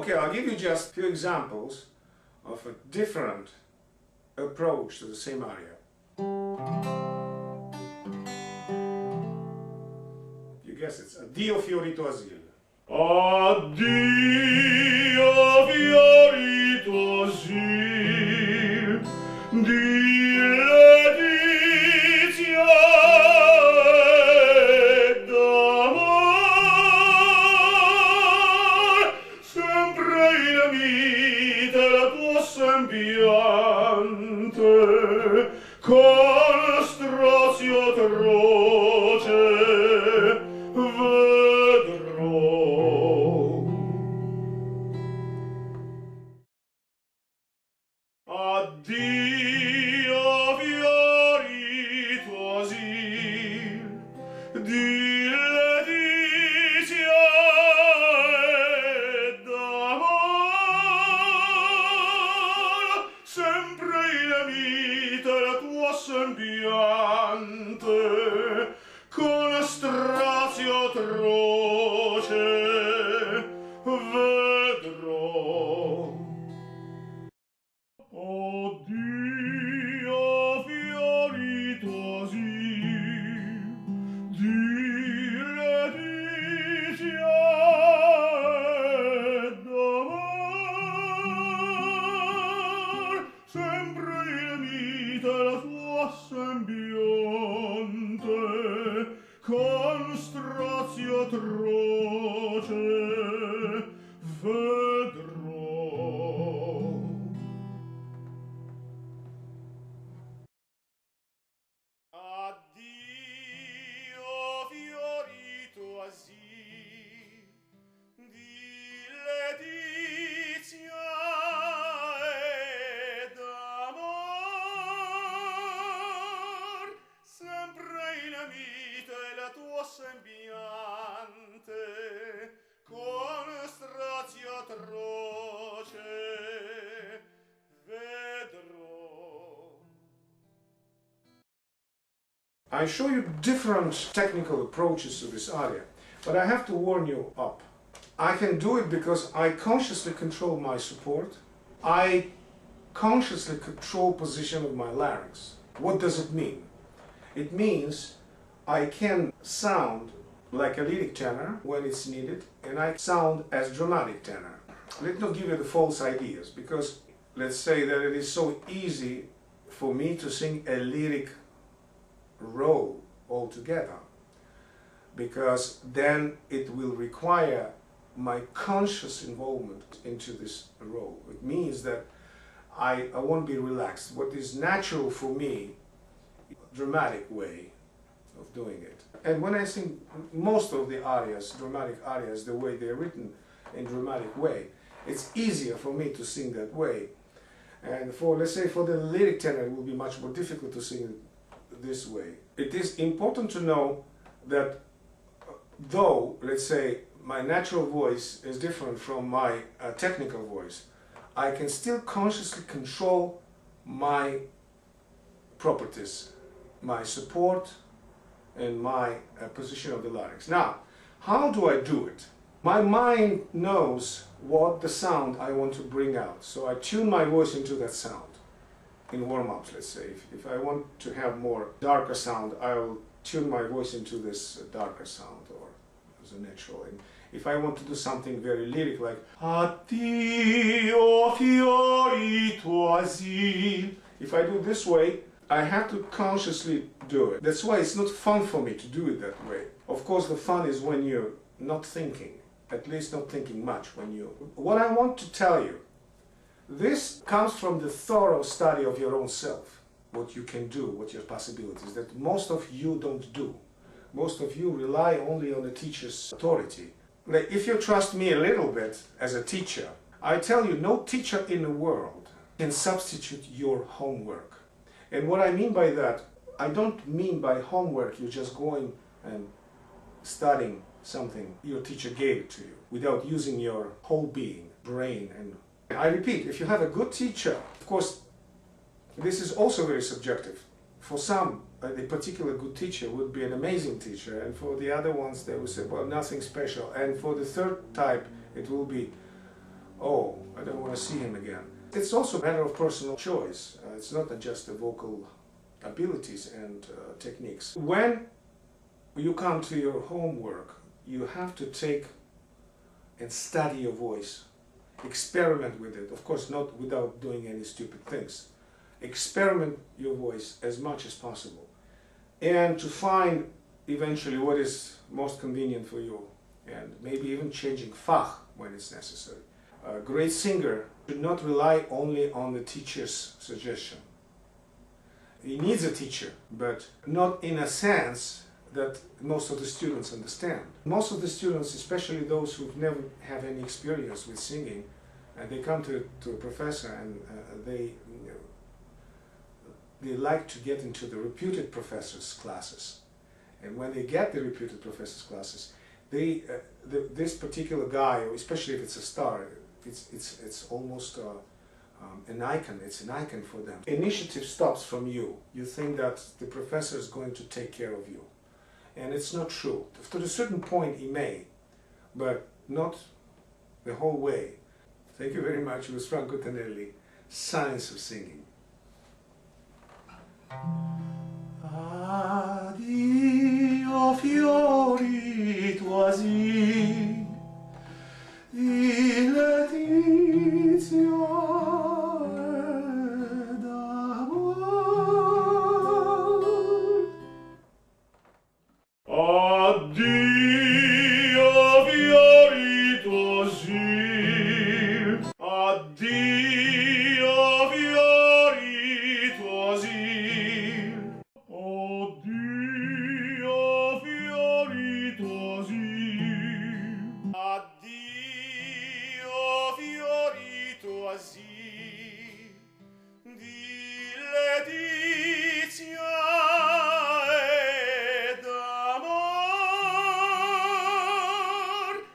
Okay, I'll give you just a few examples of a different approach to the same aria. You guess it's Addio fiorito asil. Addio fiorito asil di letizia ed amor, sempre in vita la tua sembiante, con strazio atroce vedrò. Addio fiorito asil di letizia ed amor, sempre in vita la tua sembiante, con strazio atroce vedrò. Addio fiorito asil di letizia ed amor, sempre in vita la tua sembiante, con strazio atroce vedrò. Addio fiorito asil di letizia ed amor, sempre in vita la tua sembiante, con strazio atroce vedrò. I show you different technical approaches to this aria, but I have to warn you up. I can do it because I consciously control my support. I consciously control position of my larynx. What does it mean? It means I can sound like a lyric tenor when it's needed, and I sound as dramatic tenor. Let's not give you the false ideas, because let's say that it is so easy for me to sing a lyric role altogether, because then it will require my conscious involvement into this role. It means that I won't be relaxed. What is natural for me, dramatic way of doing it. And when I sing most of the arias, dramatic arias, the way they're written in dramatic way, it's easier for me to sing that way. And for, let's say, for the lyric tenor, it will be much more difficult to sing this way. It is important to know that though, let's say, my natural voice is different from my technical voice, I can still consciously control my properties, my support, and my position of the larynx. Now, how do I do it? My mind knows what the sound I want to bring out, so I tune my voice into that sound. In warm-ups, let's say, if I want to have more darker sound, I will tune my voice into this darker sound, or as a natural. And if I want to do something very lyric, like Addio fiorito asil, if I do it this way, I have to consciously do it. That's why it's not fun for me to do it that way. Of course, the fun is when you're not thinking, at least not thinking much when you... What I want to tell you, this comes from the thorough study of your own self, what you can do, what your possibilities, that most of you don't do. Most of you rely only on the teacher's authority. Like, if you trust me a little bit as a teacher, I tell you, no teacher in the world can substitute your homework. And what I mean by that, I don't mean by homework you're just going and studying something your teacher gave it to you without using your whole being, brain. And I repeat, if you have a good teacher, of course, this is also very subjective. For some, a particular good teacher would be an amazing teacher, and for the other ones they will say, well, nothing special. And for the third type, it will be, oh, I don't want to see him again. It's also a matter of personal choice. It's not just the vocal abilities and techniques. When you come to your homework, you have to take and study your voice. Experiment with it. Of course, not without doing any stupid things. Experiment your voice as much as possible. And to find eventually what is most convenient for you. And maybe even changing FACH when it's necessary. A great singer should not rely only on the teacher's suggestion. He needs a teacher, but not in a sense that most of the students understand. Most of the students, especially those who never have any experience with singing, and they come to a professor and they like to get into the reputed professor's classes. And when they get the reputed professor's classes, this particular guy, especially if it's a star, it's almost an icon. It's an icon for them. Initiative stops from you. You think that the professor is going to take care of you. And it's not true. To a certain point he may, but not the whole way. Thank you very much. It was Franco Tanelli, Science of Singing. Addio fiori tuoi di Letizia